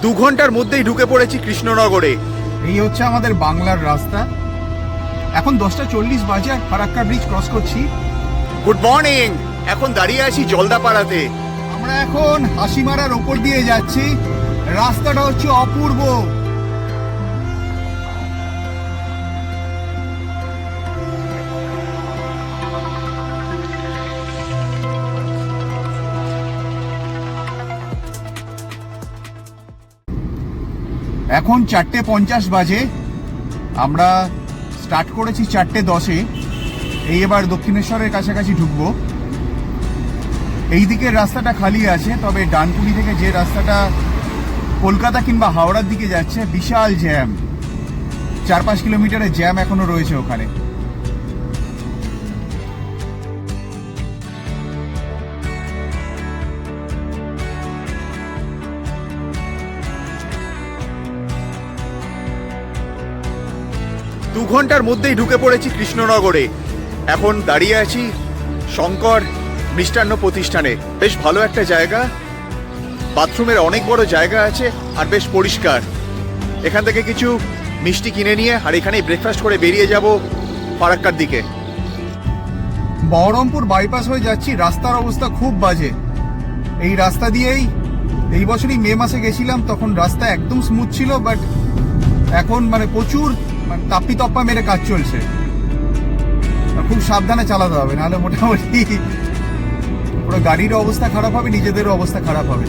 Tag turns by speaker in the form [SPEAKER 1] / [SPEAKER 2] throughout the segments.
[SPEAKER 1] 2 ঘন্টার মধ্যেই ঢুকে পড়েছি কৃষ্ণনগরে।
[SPEAKER 2] এই হচ্ছে আমাদের বাংলার রাস্তা। এখন 10:40 বাজে আর ফারাক্কা ব্রিজ ক্রস করছি।
[SPEAKER 1] Good morning. এখন দাঁড়িয়ে আছি জলদাপাড়াতে।
[SPEAKER 2] আমরা এখন হাসিমারার ওপর দিয়ে যাচ্ছি। রাস্তাটা হচ্ছে অপূর্ব। এখন 4:50 বাজে। আমরা স্টার্ট করেছি 4:10-এ। এই এবার দক্ষিণেশ্বরের কাছাকাছি ঢুকবো। এই দিকের রাস্তাটা খালি আছে, তবে ডানকুনি থেকে যে রাস্তাটা কলকাতা কিংবা হাওড়ার দিকে যাচ্ছে বিশাল জ্যাম। 4-5 কিলোমিটারের জ্যাম এখনো রয়েছে ওখানে।
[SPEAKER 1] দু ঘন্টার মধ্যেই ঢুকে পড়েছি কৃষ্ণনগরে। এখন দাঁড়িয়ে আছি শঙ্কর মিষ্টান্ন প্রতিষ্ঠানে। বেশ ভালো একটা জায়গা, বাথরুমের অনেক বড় জায়গা আছে আর বেশ পরিষ্কার। এখান থেকে কিছু মিষ্টি কিনে নিয়ে আর এখানেই ব্রেকফাস্ট করে বেরিয়ে যাব ফারাক্কার দিকে।
[SPEAKER 2] বহরমপুর বাইপাস হয়ে যাচ্ছি। রাস্তার অবস্থা খুব বাজে। এই রাস্তা দিয়েই এই বছরই মে মাসে গেছিলাম, তখন রাস্তা একদম স্মুথ ছিল, বাট এখন প্রচুর তাপ্পি তপ্পা মেরে কাজ চলছে। খুব সাবধানে চালাতে হবে, নাহলে মোটামুটি পুরো গাড়ির অবস্থা খারাপ হবে, নিজেদেরও অবস্থা খারাপ হবে।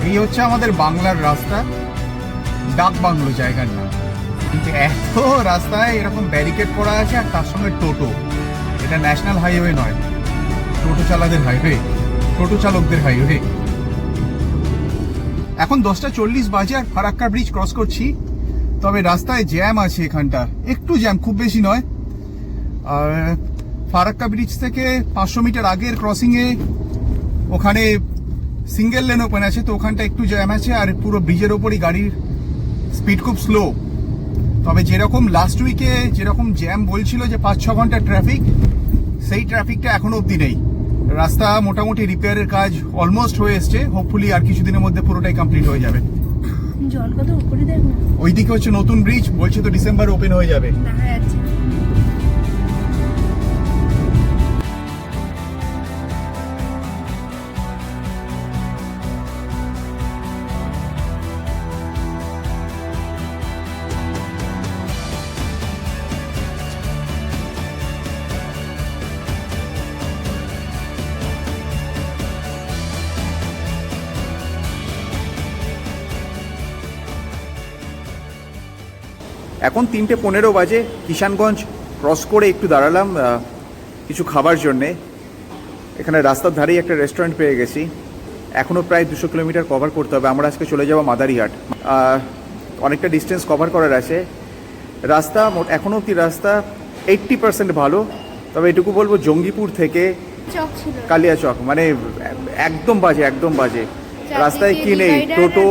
[SPEAKER 2] এই হচ্ছে আমাদের বাংলার রাস্তা। ডাক বাংলো জায়গার নাম। কিন্তু এত রাস্তায় এরকম ব্যারিকেড করা আছে, আর তার সঙ্গে টোটো। এটা ন্যাশনাল হাইওয়ে নয়, টোটো চালাদের হাইওয়ে, টোটো চালকদের হাইওয়ে। এখন 10:40 বাজে আর ফারাক্কা ব্রিজ ক্রস করছি। তবে রাস্তায় জ্যাম আছে, এখানটা একটু জ্যাম, খুব বেশি নয়। আর ফারাক্কা ব্রিজ থেকে 500 মিটার আগের ক্রসিংয়ে ওখানে সিঙ্গেল লেন ওপেন আছে, তো ওখানটা একটু জ্যাম আছে। আর পুরো ব্রিজের ওপরই গাড়ির স্পিড খুব স্লো। তবে যেরকম লাস্ট উইকে যেরকম জ্যাম বলছিল যে 5-6 ঘন্টা ট্রাফিক, সেই ট্রাফিকটা এখনো অব্দি নেই। রাস্তা মোটামুটি রিপেয়ারের কাজ অলমোস্ট হয়ে এসছে। হোপফুলি আর কিছুদিনের মধ্যে পুরোটাই কমপ্লিট হয়ে যাবে।
[SPEAKER 3] জল কত উপরে দেখ না।
[SPEAKER 2] ওইদিকে হচ্ছে নতুন ব্রিজ, বলছে তো ডিসেম্বর ওপেন হয়ে যাবে।
[SPEAKER 3] দেখা যাচ্ছে।
[SPEAKER 1] এখন 3:15 বাজে। কিষানগঞ্জ ক্রস করে একটু দাঁড়ালাম কিছু খাবার জন্যে। এখানে রাস্তার ধারেই একটা রেস্টুরেন্ট পেয়ে গেছি। এখনও প্রায় 200 কিলোমিটার কভার করতে হবে। আমরা আজকে চলে যাব মাদারিহাট। অনেকটা ডিস্টেন্স কভার করার আছে। রাস্তা এখনও অব্দি রাস্তা 80% ভালো। তবে এটুকু বলবো, জঙ্গিপুর থেকে কালিয়াচক একদম বাজে, একদম বাজে। রাস্তায় কি নেই, টোটো,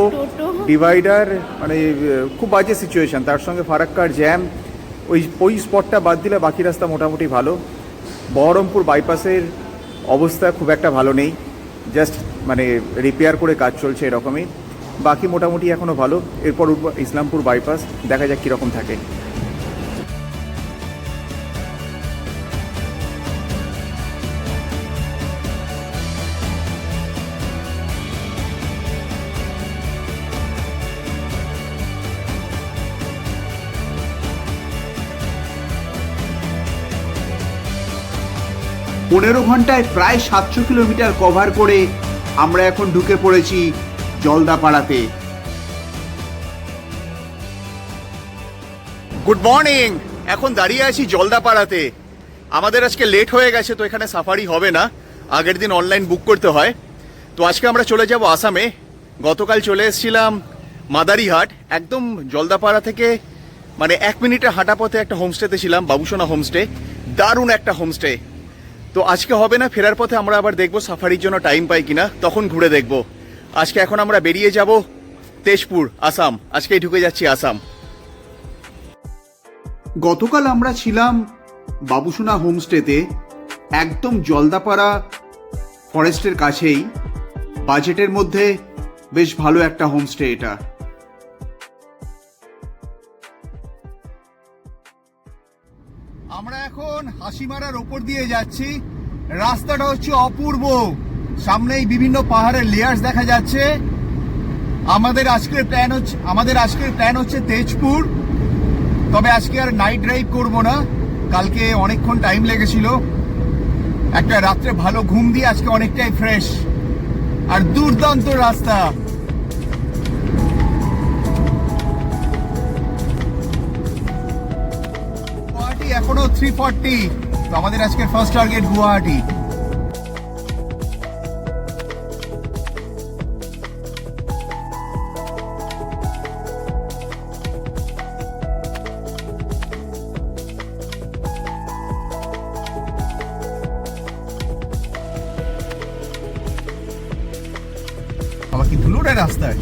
[SPEAKER 1] ডিভাইডার, খুব বাজে সিচুয়েশন। তার সঙ্গে ফারাক্কার জ্যাম। ওই স্পটটা বাদ দিলে বাকি রাস্তা মোটামুটি ভালো। বহরমপুর বাইপাসের অবস্থা খুব একটা ভালো নেই, জাস্ট রিপেয়ার করে কাজ চলছে এরকমই। বাকি মোটামুটি এখনও ভালো। এরপর ইসলামপুর বাইপাস, দেখা যাক কীরকম থাকে।
[SPEAKER 4] পনেরো ঘন্টায় প্রায় 700 কিলোমিটার কভার করে আমরা এখন ঢুকে পড়েছি জলদাপাড়াতে।
[SPEAKER 1] Good morning. এখন দাঁড়িয়ে আছি জলদাপাড়াতে। আমাদের আজকে লেট হয়ে গেছে, তো এখানে সাফারি হবে না, আগের দিন অনলাইন বুক করতে হয়। তো আজকে আমরা চলে যাব আসামে। গতকাল চলে এসেছিলাম মাদারিহাট। একদম জলদাপাড়া থেকে 1 মিনিটের হাঁটা পথে একটা হোমস্টেতে ছিলাম, বাবুসোনা হোমস্টে। দারুণ একটা হোমস্টে। তো আজকে হবে না, ফেরার পথে আমরা আবার দেখবো সাফারির জন্য টাইম পাই কিনা, তখন ঘুরে দেখবো। আজকে এখন আমরা বেরিয়ে যাব তেজপুর, আসাম। আজকেই ঢুকে যাচ্ছি আসাম।
[SPEAKER 4] গতকাল আমরা ছিলাম বাবুসোনা হোমস্টেতে, একদম জলদাপাড়া ফরেস্টের কাছেই, বাজেটের মধ্যে বেশ ভালো একটা হোমস্টে এটা।
[SPEAKER 2] আমরা এখন হাসিমারার ওপর দিয়ে যাচ্ছি। রাস্তাটা হচ্ছে অপূর্ব, সামনেই বিভিন্ন পাহাড়ের লেয়ার্স দেখা যাচ্ছে। আমাদের আজকের প্ল্যান হচ্ছে তেজপুর, তবে আজকে আর নাইট ড্রাইভ করব না, কালকে অনেকক্ষণ টাইম লেগেছিল। একটা রাত্রে ভালো ঘুম দিয়ে আজকে অনেকটাই ফ্রেশ, আর দুর্দান্ত রাস্তা। গুয়াহাটি এখনো 340, তো আমাদের আজকের ফার্স্ট টার্গেট গুয়াহাটি। আবার কি ধুলো রে রাস্তায়,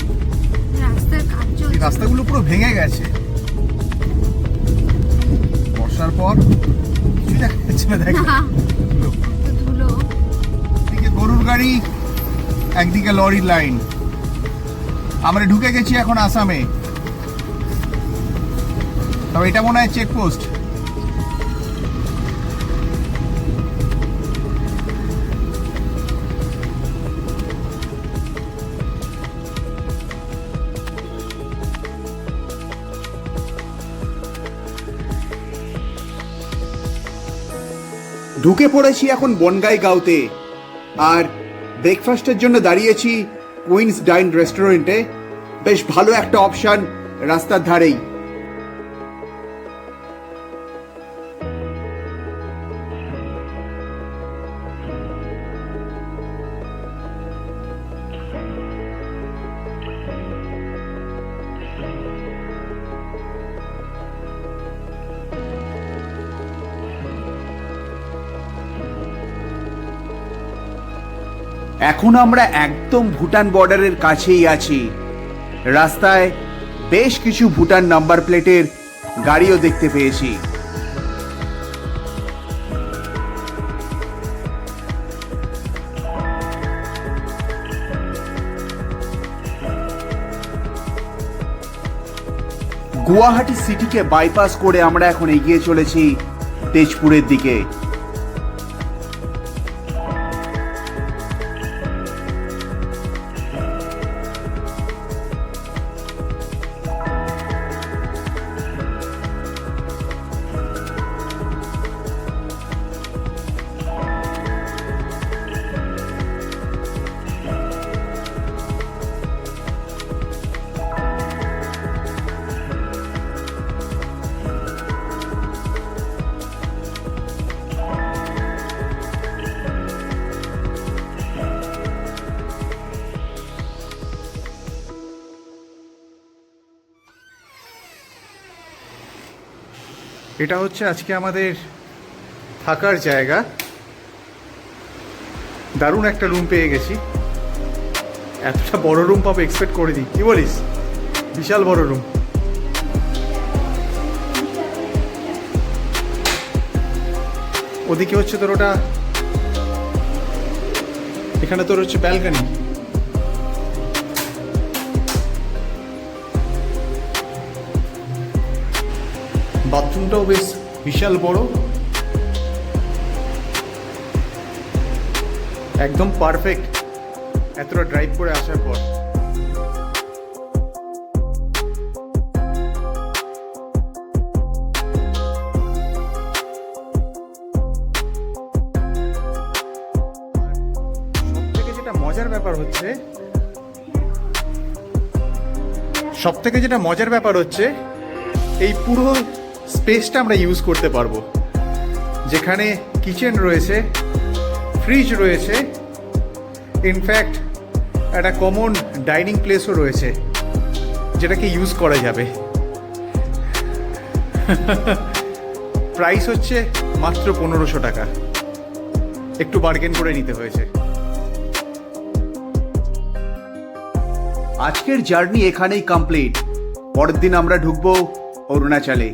[SPEAKER 3] রাস্তার কাজ
[SPEAKER 2] এই
[SPEAKER 3] চলছে।
[SPEAKER 2] রাস্তাগুলো পুরো ভেঙে গেছে বর্ষার পর, কিছু দেখা যাচ্ছে না। দেখ
[SPEAKER 3] না,
[SPEAKER 2] ধুলো।
[SPEAKER 3] তো ধুলো।
[SPEAKER 2] একদিকে গরুর গাড়ি, একদিকে লরির লাইন। আমরা ঢুকে গেছি এখন আসামে, তবে এটা মনে হয় চেকপোস্ট।
[SPEAKER 4] ঢুকে পড়েছি এখন বনগাই গাঁওতে, আর ব্রেকফাস্টের জন্য দাঁড়িয়েছি কুইন্স ডাইন রেস্টুরেন্টে। বেশ ভালো একটা অপশন রাস্তার ধারেই। এখন আমরা একদম ভুটান বর্ডারের কাছেই আছি। রাস্তায় বেশ কিছু ভুটান নাম্বার প্লেটের গাড়িও দেখতে পেয়েছি। গুয়াহাটি সিটিকে বাইপাস করে আমরা এখন এগিয়ে চলেছি তেজপুরের দিকে।
[SPEAKER 1] এটা হচ্ছে আজকে আমাদের থাকার জায়গা। দারুণ একটা রুম পেয়ে গেছি। এতটা বড় রুম পাবো এক্সপেক্ট করে দিই, কি বলিস? বিশাল বড় রুম। ওদিকে হচ্ছে তোর ওটা, এখানে তোর হচ্ছে ব্যালকনি। বাথরুমটাও বেশ বিশাল বড়, একদম পারফেক্ট এতটা ড্রাইভ করে আসার পর। সব থেকে যেটা মজার ব্যাপার হচ্ছে এই পুরো স্পেসটা আমরা ইউজ করতে পারবো, যেখানে কিচেন রয়েছে, ফ্রিজ রয়েছে, ইনফ্যাক্ট একটা কমন ডাইনিং প্লেসও রয়েছে যেটাকে ইউজ করা যাবে। প্রাইস হচ্ছে মাত্র 1500 টাকা, একটু বার্গেন করে নিতে হয়েছে।
[SPEAKER 4] আজকের জার্নি এখানেই কমপ্লিট। পরের দিন আমরা ঢুকবো অরুণাচলে।